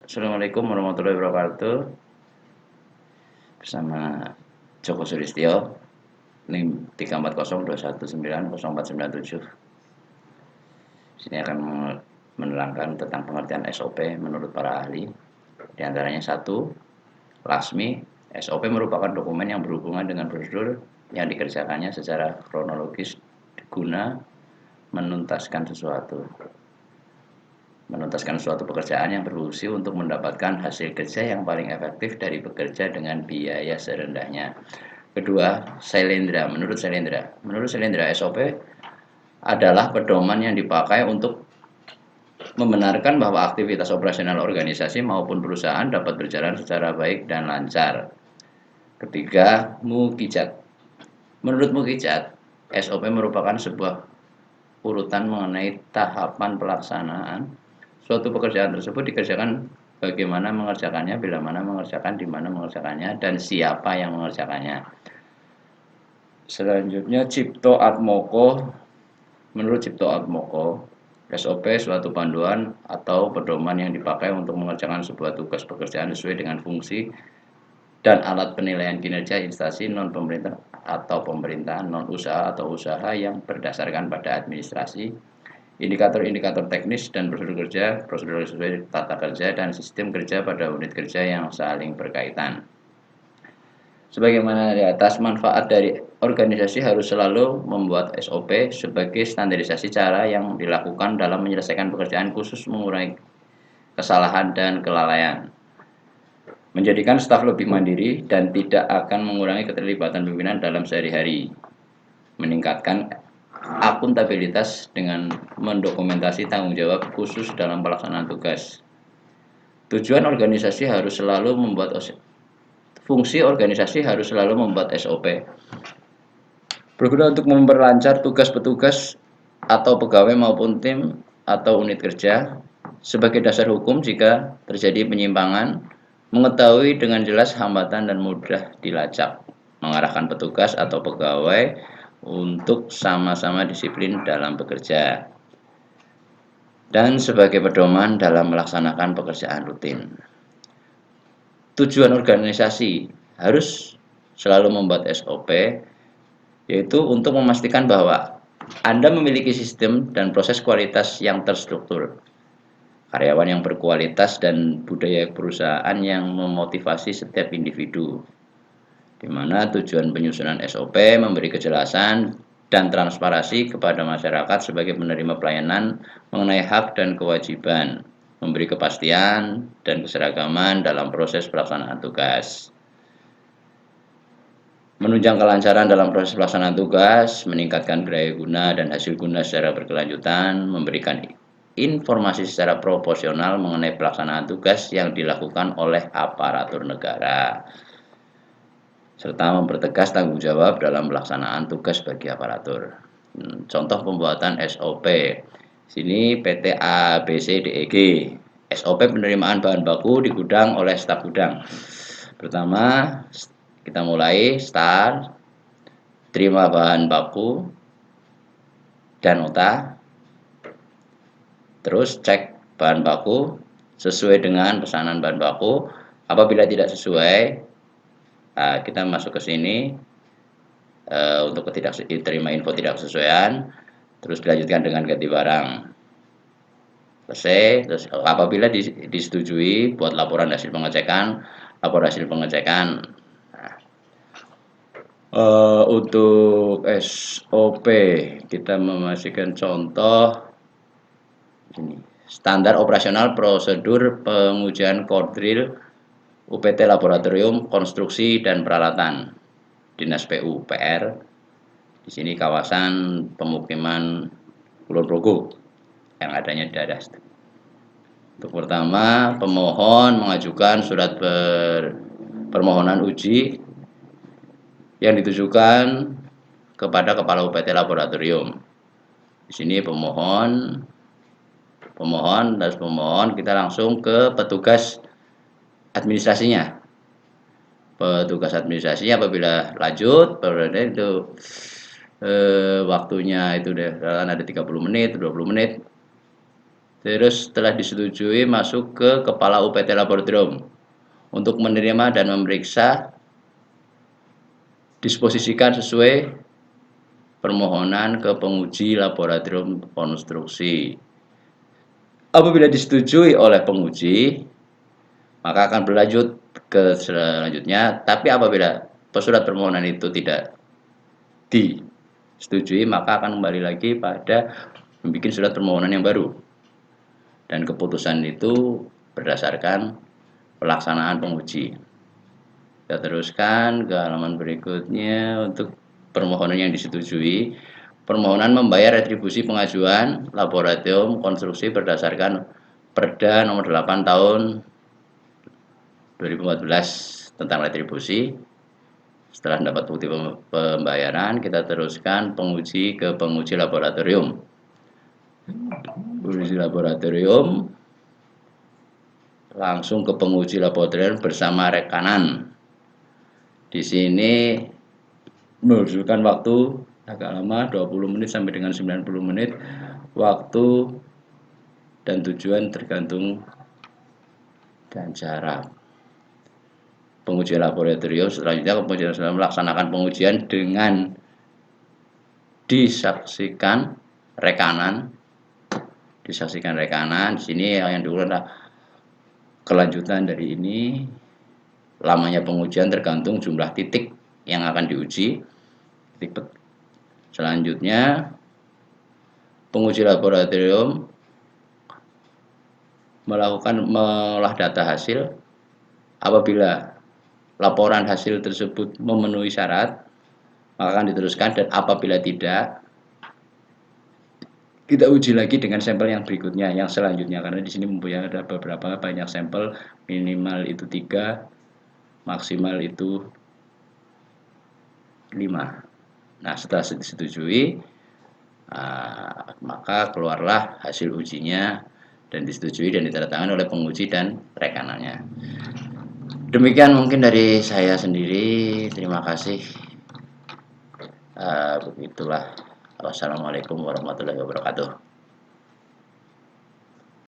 Assalamualaikum warahmatullahi wabarakatuh. Bersama Joko Sulistyo, NIM 34021904977. Sini akan menerangkan tentang pengertian SOP menurut para ahli. Di antaranya satu, LASMI. SOP merupakan dokumen yang berhubungan dengan prosedur yang dikerjakannya secara kronologis guna menuntaskan suatu pekerjaan yang berfungsi untuk mendapatkan hasil kerja yang paling efektif dari bekerja dengan biaya serendahnya. Kedua, Sailendra. Menurut Sailendra, SOP adalah pedoman yang dipakai untuk membenarkan bahwa aktivitas operasional organisasi maupun perusahaan dapat berjalan secara baik dan lancar. Ketiga, Mukijat. Menurut Mukijat, SOP merupakan sebuah urutan mengenai tahapan pelaksanaan suatu pekerjaan tersebut dikerjakan, bagaimana mengerjakannya, bila mana mengerjakan, di mana mengerjakannya, dan siapa yang mengerjakannya. Selanjutnya Cipto Atmoko. Menurut Cipto Atmoko, SOP suatu panduan atau pedoman yang dipakai untuk mengerjakan sebuah tugas pekerjaan sesuai dengan fungsi dan alat penilaian kinerja instansi non-pemerintah atau pemerintahan, non-usaha atau usaha yang berdasarkan pada administrasi, indikator-indikator teknis dan prosedur sesuai tata kerja dan sistem kerja pada unit kerja yang saling berkaitan. Sebagaimana di atas, manfaat dari organisasi harus selalu membuat SOP sebagai standarisasi cara yang dilakukan dalam menyelesaikan pekerjaan, khusus mengurangi kesalahan dan kelalaian, menjadikan staf lebih mandiri dan tidak akan mengurangi keterlibatan pimpinan dalam sehari-hari, meningkatkan akuntabilitas dengan mendokumentasi tanggung jawab khusus dalam pelaksanaan tugas. Fungsi organisasi harus selalu membuat SOP berguna untuk memperlancar tugas petugas atau pegawai maupun tim atau unit kerja. Sebagai dasar hukum, jika terjadi penyimpangan, mengetahui dengan jelas hambatan dan mudah dilacak, mengarahkan petugas atau pegawai untuk sama-sama disiplin dalam bekerja, dan sebagai pedoman dalam melaksanakan pekerjaan rutin. Tujuan organisasi harus selalu membuat SOP, yaitu untuk memastikan bahwa Anda memiliki sistem dan proses kualitas yang terstruktur, karyawan yang berkualitas, dan budaya perusahaan yang memotivasi setiap individu, di mana tujuan penyusunan SOP memberi kejelasan dan transparansi kepada masyarakat sebagai penerima pelayanan mengenai hak dan kewajiban, memberi kepastian dan keseragaman dalam proses pelaksanaan tugas, menunjang kelancaran dalam proses pelaksanaan tugas, meningkatkan daya guna dan hasil guna secara berkelanjutan, memberikan informasi secara proporsional mengenai pelaksanaan tugas yang dilakukan oleh aparatur negara, serta mempertegas tanggung jawab dalam pelaksanaan tugas bagi aparatur. Contoh pembuatan SOP. Sini PT ABCDEG. SOP penerimaan bahan baku di gudang oleh staf gudang. Pertama, kita mulai start, terima bahan baku dan nota. Terus cek bahan baku sesuai dengan pesanan bahan baku. Apabila tidak sesuai, kita masuk ke sini untuk terima info tidak kesesuaian, terus dilanjutkan dengan ganti barang. Selesai. Terus apabila disetujui, buat laporan hasil pengecekan. Untuk SOP kita memasukkan contoh ini, standar operasional prosedur pengujian kordril UPT Laboratorium Konstruksi dan Peralatan Dinas PUPR. Di sini kawasan pemukiman Kulon Progo yang adanya di daerah. Untuk pertama, pemohon mengajukan surat permohonan uji yang ditujukan kepada Kepala UPT Laboratorium. Di sini pemohon kita langsung ke petugas administrasinya. Petugas administrasinya apabila lanjut, itu waktunya itu ada 30 menit, 20 menit. Terus setelah disetujui masuk ke kepala UPT Laboratorium untuk menerima dan memeriksa, disposisikan sesuai permohonan ke penguji laboratorium konstruksi. Apabila disetujui oleh penguji, maka akan berlanjut ke selanjutnya. Tapi apabila surat permohonan itu tidak disetujui, maka akan kembali lagi pada membuat surat permohonan yang baru. Dan keputusan itu berdasarkan pelaksanaan penguji. Kita teruskan ke halaman berikutnya. Untuk permohonan yang disetujui, permohonan membayar retribusi pengajuan laboratorium konstruksi berdasarkan Perda nomor 8 tahun 2014 tentang retribusi. Setelah mendapat bukti pembayaran, kita teruskan penguji ke penguji laboratorium. Penguji laboratorium langsung ke penguji laboratorium bersama rekanan. Di sini menunjukkan waktu agak lama, 20 menit sampai dengan 90 menit. Waktu dan tujuan tergantung dan jarak. Pengujian laboratorium selanjutnya kemudian melaksanakan pengujian dengan disaksikan rekanan. Di sini yang diulang adalah kelanjutan dari ini. Lamanya pengujian tergantung jumlah titik yang akan diuji. Selanjutnya penguji laboratorium melakukan mengolah data hasil. Apabila laporan hasil tersebut memenuhi syarat, maka akan diteruskan, dan apabila tidak, kita uji lagi dengan sampel yang berikutnya, yang selanjutnya, karena di sini mempunyai ada beberapa banyak sampel, minimal itu 3, maksimal itu 5. Nah, setelah disetujui, maka keluarlah hasil ujinya dan disetujui dan ditandatangani oleh penguji dan rekanannya. Demikian mungkin dari saya sendiri. Terima kasih. Begitulah. Wassalamualaikum warahmatullahi wabarakatuh.